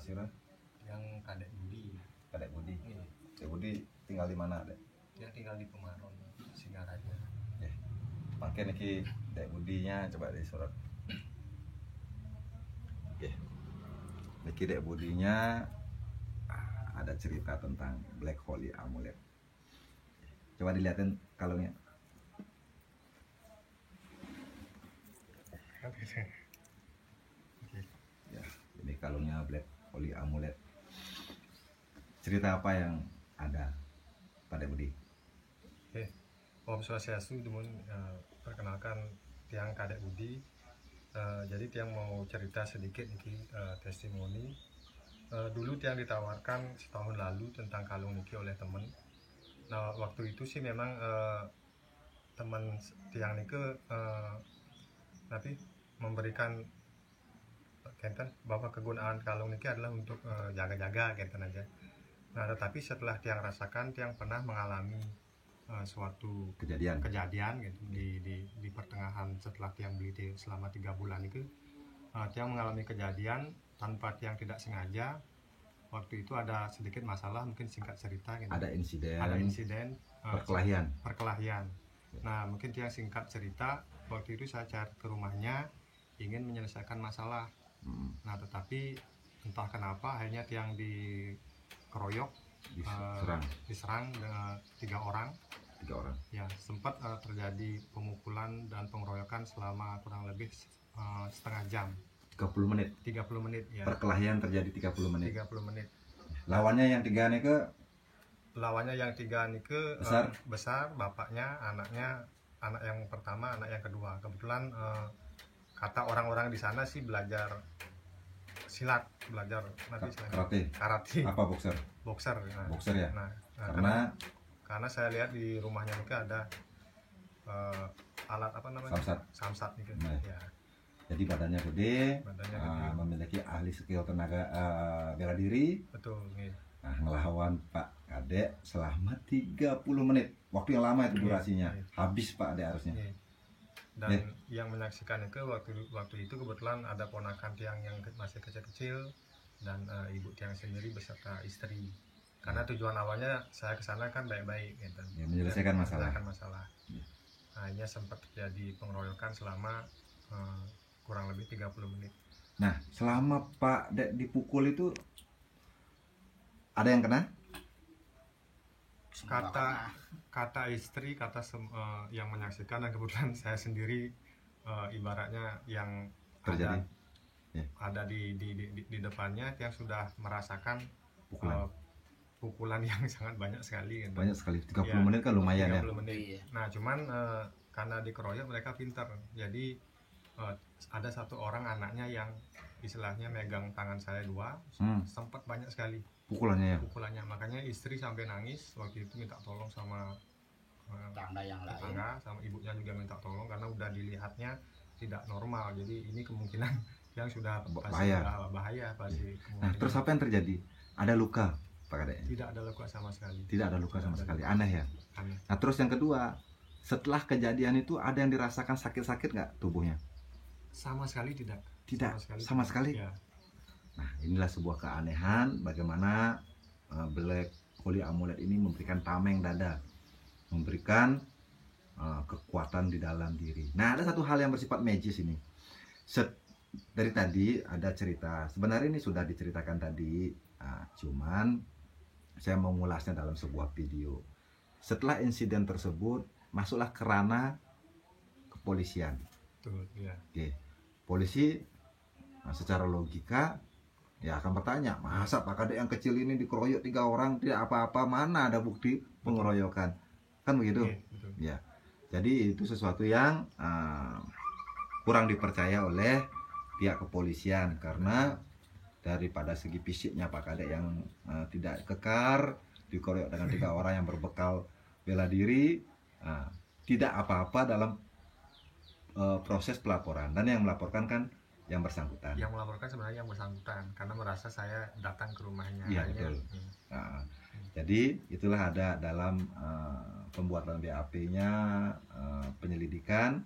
Sira? Yang Kadek Budi. Kadek Budi. Iya. Kadek Budi tinggal di mana, Dek? Dia tinggal di Pemaron, Singaraja. Ya. Pakai niki Dek Budinya coba di surat. Oke. Niki Dek Budinya ada cerita tentang Black Holy Amulet. Coba dilihatin kalungnya. Ya, ini kalungnya Black Holy Amulet. Cerita apa yang ada pada Budi? Oke, Om Swastiastu, perkenalkan Tiang Kadek Budi. Jadi Tiang mau cerita sedikit niki testimoni. Dulu Tiang ditawarkan setahun lalu tentang kalung niki oleh teman. Nah waktu itu sih memang teman Tiang niki tapi memberikan kenten bahwa kegunaan kalung niki adalah untuk jaga-jaga kenten aja. Nah tetapi setelah Tiang rasakan, Tiang pernah mengalami suatu Kejadian gitu di pertengahan setelah Tiang beli selama 3 bulan itu. Tiang mengalami kejadian tanpa Tiang tidak sengaja. Waktu itu ada sedikit masalah, mungkin singkat cerita gitu. Ada insiden perkelahian. Nah mungkin Tiang singkat cerita, waktu itu saya cari ke rumahnya ingin menyelesaikan masalah. Nah tetapi entah kenapa akhirnya Tiang dikeroyok, diserang dengan 3 orang. Ya sempat terjadi pemukulan dan pengeroyokan selama kurang lebih setengah jam. 30 menit ya. Perkelahian terjadi 30 menit. Lawannya yang 3 nike besar, bapaknya, anaknya, anak yang pertama, anak yang kedua. Kebetulan kata orang-orang di sana sih belajar silat, belajar karate. Apa boxer? Boxer ya. Nah, karena saya lihat di rumahnya nike ada alat apa namanya? Samsat nike. Nah. Ya. Jadi badannya gede. Memiliki ahli skill tenaga bela diri. Betul. Nih. Nah, ngelawan Pak Kadek selama 30 menit. Waktu yang lama itu durasinya. Habis Pak Kadek harusnya. Dan yang menyaksikan itu waktu itu kebetulan ada ponakan Tiang yang masih kecil-kecil dan ibu Tiang sendiri beserta istri. Karena tujuan awalnya saya kesana kan baik-baik gitu. Ya, menyelesaikan masalah. Ya. Akhirnya sempat terjadi pengeroyokan selama kurang lebih 30 menit. Nah, selama Pak Dek dipukul itu ada yang kena? Kata istri, yang menyaksikan, dan kebetulan saya sendiri ibaratnya yang terjadi ada di depannya, yang sudah merasakan pukulan yang sangat banyak sekali. Gitu. Banyak sekali, 30 menit kan lumayan 30 menit. Nah, cuman karena dikeroyok mereka pintar. Jadi ada satu orang anaknya yang istilahnya megang tangan saya 2, sempat banyak sekali pukulannya. Makanya istri sampai nangis waktu itu, minta tolong sama tetangga yang lain, sama ibunya juga minta tolong karena udah dilihatnya tidak normal. Jadi ini kemungkinan yang sudah bahaya pasti. Nah, terus apa yang terjadi? Ada luka Pak Kadek? Tidak ada luka sama sekali. Aneh ya. Nah, terus yang kedua, setelah kejadian itu ada yang dirasakan sakit-sakit nggak tubuhnya? Sama sekali tidak. Sama sekali. Ya. Nah, inilah sebuah keanehan bagaimana Black Holy Amulet ini memberikan tameng dada, memberikan kekuatan di dalam diri. Nah, ada satu hal yang bersifat magis ini. Dari tadi ada cerita, sebenarnya ini sudah diceritakan tadi, cuman saya mau mengulasnya dalam sebuah video. Setelah insiden tersebut, masuklah ke ranah kepolisian. Betul, ya. Oke. Polisi secara logika ya akan bertanya, masa Pak Kadek yang kecil ini dikeroyok 3 orang tidak apa-apa, mana ada bukti pengeroyokan, kan begitu? Ya. Jadi itu sesuatu yang kurang dipercaya oleh pihak kepolisian, karena daripada segi fisiknya Pak Kadek yang tidak kekar, dikeroyok dengan 3 orang yang berbekal bela diri, tidak apa-apa dalam proses pelaporan. Dan yang melaporkan kan yang bersangkutan. Yang melaporkan sebenarnya yang bersangkutan, karena merasa saya datang ke rumahnya. Iya, betul. Jadi itulah ada dalam pembuatan BAP-nya, penyelidikan,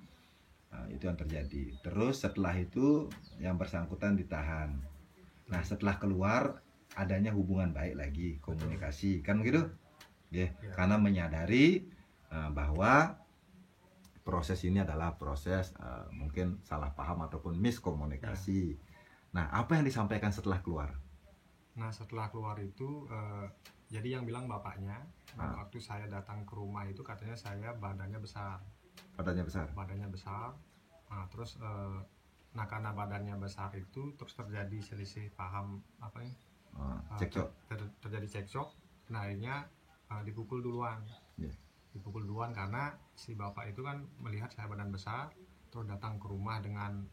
itu yang terjadi. Terus setelah itu yang bersangkutan ditahan. Nah, setelah keluar adanya hubungan baik lagi, komunikasi, kan begitu? Ya, karena menyadari bahwa proses ini adalah proses mungkin salah paham ataupun miskomunikasi. Nah, apa yang disampaikan setelah keluar? Nah, setelah keluar itu jadi yang bilang bapaknya, waktu saya datang ke rumah itu katanya saya badannya besar. Badannya besar. Badannya besar. Nah, terus nah karena badannya besar itu terus terjadi selisih paham apa nih? Cekcok. Terjadi cekcok. Nah, akhirnya dipukul duluan. Yeah. Dipukul duluan karena si bapak itu kan melihat saya badan besar, terus datang ke rumah dengan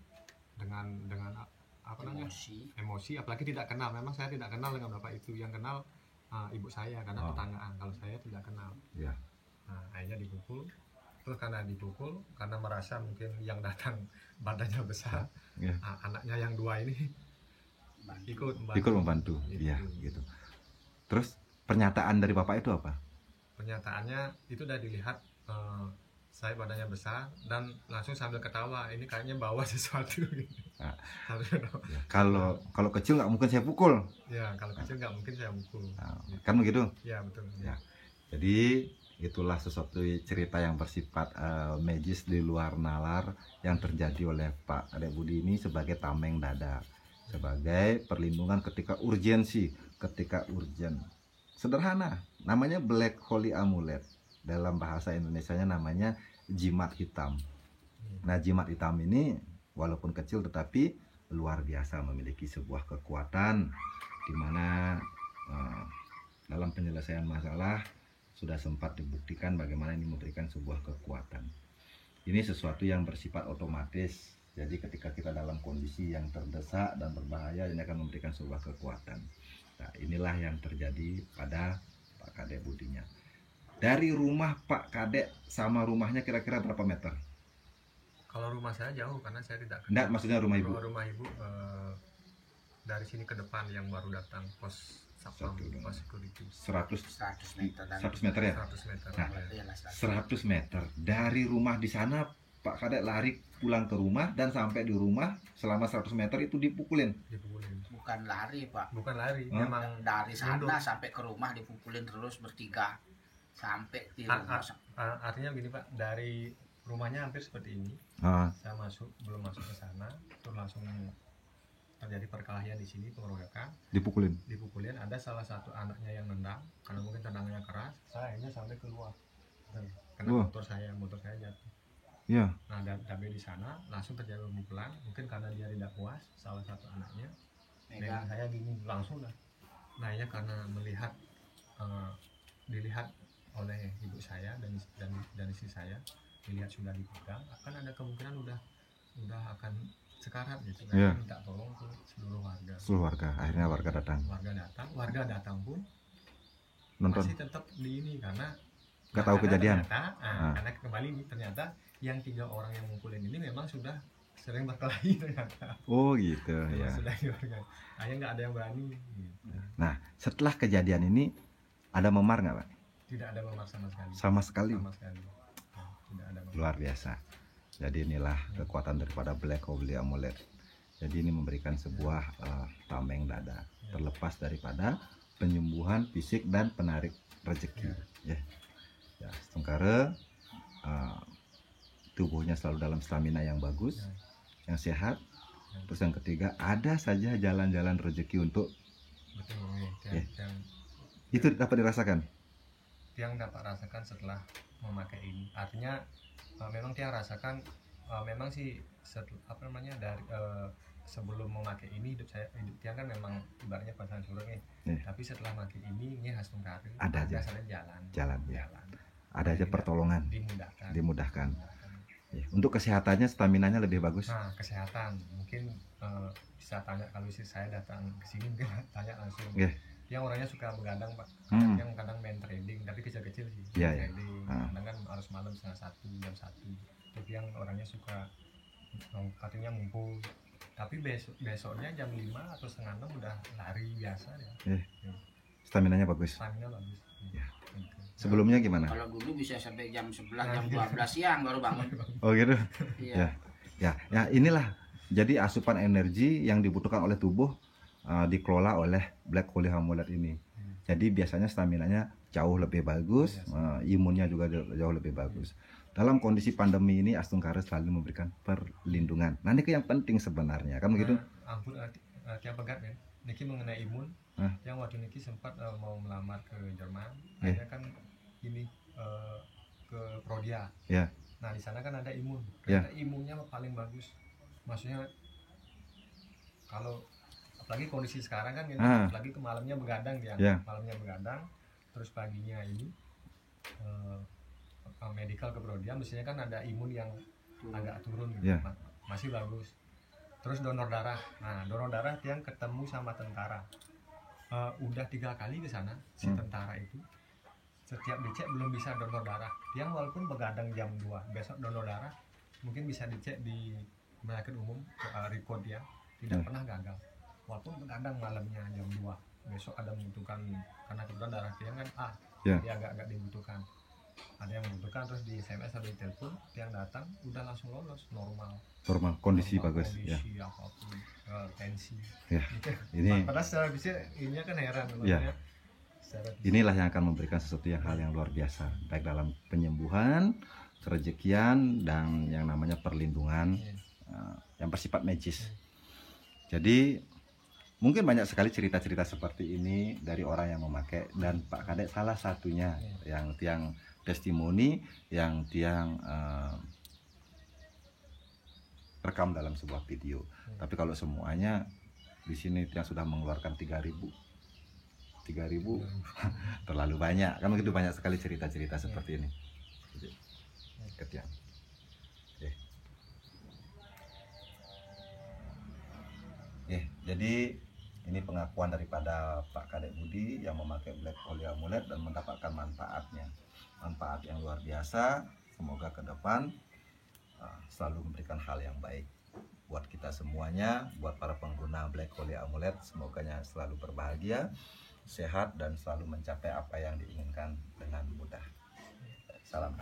apa namanya? Emosi, apalagi tidak kenal. Memang saya tidak kenal dengan bapak itu, yang kenal ibu saya karena tetanggaan. Kalau saya tidak kenal. Yeah. Nah, akhirnya dipukul. Terus karena dipukul, karena merasa mungkin yang datang badannya besar, anaknya yang dua ini ikut membantu. Iya, gitu. Terus pernyataan dari bapak itu apa? Pernyataannya itu udah dilihat saya badannya besar dan langsung sambil ketawa, ini kayaknya bawa sesuatu. Nah, kalau kecil nggak mungkin saya pukul. Ya, kalau kecil nggak mungkin saya pukul. Nah, kan begitu? Ya, betul. Ya. Jadi itulah sesuatu cerita yang bersifat magis di luar nalar yang terjadi oleh Pak Kadek Budi ini sebagai tameng dada, sebagai perlindungan ketika urgensi, ketika urgent. Sederhana, namanya Black Holy Amulet. Dalam bahasa Indonesianya namanya jimat hitam. Nah, jimat hitam ini walaupun kecil tetapi luar biasa, memiliki sebuah kekuatan di mana dalam penyelesaian masalah sudah sempat dibuktikan bagaimana ini memberikan sebuah kekuatan. Ini sesuatu yang bersifat otomatis. Jadi ketika kita dalam kondisi yang terdesak dan berbahaya, ini akan memberikan sebuah kekuatan. Nah, inilah yang terjadi pada Pak Kadek Budinya. Dari rumah Pak Kadek sama rumahnya kira-kira berapa meter? Kalau rumah saya jauh karena saya tidak kenal. Enggak, maksudnya rumah ibu. Rumah ibu dari sini ke depan yang baru datang pos satpam, pos security. 100 meter. 100 meter ya? 100 meter. Nah, 100 meter. Dari rumah di sana Pak Kadek lari pulang ke rumah dan sampai di rumah selama 100 meter itu dipukulin. Bukan lari, Pak. Bukan lari, memang dari sana sampai ke rumah dipukulin terus bertiga sampai di rumah. Artinya begini, Pak, dari rumahnya hampir seperti ini. Saya belum masuk ke sana, terus langsung terjadi perkelahian di sini, pengeroyokan. Dipukulin, ada salah satu anaknya yang nendang, karena mungkin tendangnya keras, saya akhirnya sampai keluar. Karena motor saya jatuh. Iya. Nah, Dabe di sana langsung terjadi pemukulan, mungkin karena dia tidak puas, salah satu anaknya. Dengan saya gini langsung lah. Nah, ya karena dilihat oleh ibu saya dan istri saya, dilihat sudah dipegang, akan ada kemungkinan udah akan sekarat gitu. Nah, minta tolong ke seluruh warga. Akhirnya warga datang pun nonton. Masih tetap di ini karena nggak tahu kejadian. Karena kembali ternyata yang 3 orang yang mukulin ini memang sudah sering berkelahi ternyata. Oh gitu ya. Sudah warga. Akhirnya nggak ada yang berani. Gitu. Nah, setelah kejadian ini ada memar nggak, Pak? Tidak ada memar sama sekali. Sama sekali. Nah, tidak ada memar. Luar biasa. Jadi inilah kekuatan daripada Black Holy Amulet. Jadi ini memberikan sebuah tameng dada, terlepas daripada penyembuhan fisik dan penarik rezeki. Ya. Sementara tubuhnya selalu dalam stamina yang bagus, yang sehat. Terus yang ketiga, ada saja jalan-jalan rezeki untuk itu dapat dirasakan. Tiang dapat rasakan setelah memakai ini. Artinya memang Tiang rasakan memang sih dari sebelum memakai ini hidup Tiang kan memang ibaratnya pasangan surut nih. Tapi setelah memakai ini hasil karir ada jalan. Ada aja pertolongan. Dimudahkan. Ya, untuk kesehatannya, staminanya lebih bagus. Nah, kesehatan mungkin bisa tanya kalau istri saya datang ke sini mungkin tanya langsung. Yang orangnya suka begadang, Pak. Yang kadang main trading tapi kecil-kecil sih. Trading. Kadang kan harus malam setengah 1, jam 1. Tapi yang orangnya suka katanya ngumpul. Tapi besoknya jam 5 atau setengah 6 udah lari biasa ya. Staminanya bagus. Stamina bagus. Ya. Sebelumnya gimana? Kalau dulu bisa sampai jam 11, jam 12 siang baru bangun. Oh gitu? Iya. Ya, inilah. Jadi asupan energi yang dibutuhkan oleh tubuh dikelola oleh Black Holy Amulet ini. Jadi biasanya staminanya jauh lebih bagus, imunnya juga jauh lebih bagus. Dalam kondisi pandemi ini Astungkara selalu memberikan perlindungan. Nah ini yang penting sebenarnya, kan begitu? Ampun, tiang pegat kan. Niki mengenai imun, yang waktu Niki sempat mau melamar ke Jerman, akhirnya kan ini ke Prodia. Nah di sana kan ada imun, ternyata imunnya paling bagus. Maksudnya kalau apalagi kondisi sekarang kan, apalagi ke malamnya begadang dia, malamnya begadang, terus paginya ini medical ke Prodia, mestinya kan ada imun yang agak turun gitu, masih bagus. Terus donor darah, nah donor darah yang ketemu sama tentara, udah 3 kali ke sana si tentara itu, setiap dicek belum bisa donor darah. Dia walaupun begadang jam 2, besok donor darah mungkin bisa dicek di penyakit umum, report dia tidak pernah gagal. Walaupun begadang malamnya jam 2, besok ada membutuhkan, karena kebetulan darah dia kan dia agak dibutuhkan. Ada yang membutuhkan, terus di SMS atau di telepon, yang datang udah langsung lolos, normal kondisi bagus, kondisi apapun, tensi. Ini padahal secara fisik ini kan heran. Inilah yang akan memberikan sesuatu hal yang luar biasa, baik dalam penyembuhan, kerejekian, dan yang namanya perlindungan yang bersifat magis. Jadi mungkin banyak sekali cerita-cerita seperti ini dari orang yang memakai, dan Pak Kadek salah satunya yang tiang testimoni, yang tiang rekam dalam sebuah video. Tapi kalau semuanya di sini tiang sudah mengeluarkan 3.000 terlalu banyak, kan begitu banyak sekali cerita-cerita seperti ini. Ketiang. Jadi ini pengakuan daripada Pak Kadek Budi yang memakai Black Holy Amulet dan mendapatkan manfaatnya, manfaat yang luar biasa. Semoga ke depan selalu memberikan hal yang baik buat kita semuanya, buat para pengguna Black Holy Amulet. Semoganya selalu berbahagia, sehat, dan selalu mencapai apa yang diinginkan dengan mudah. Salam.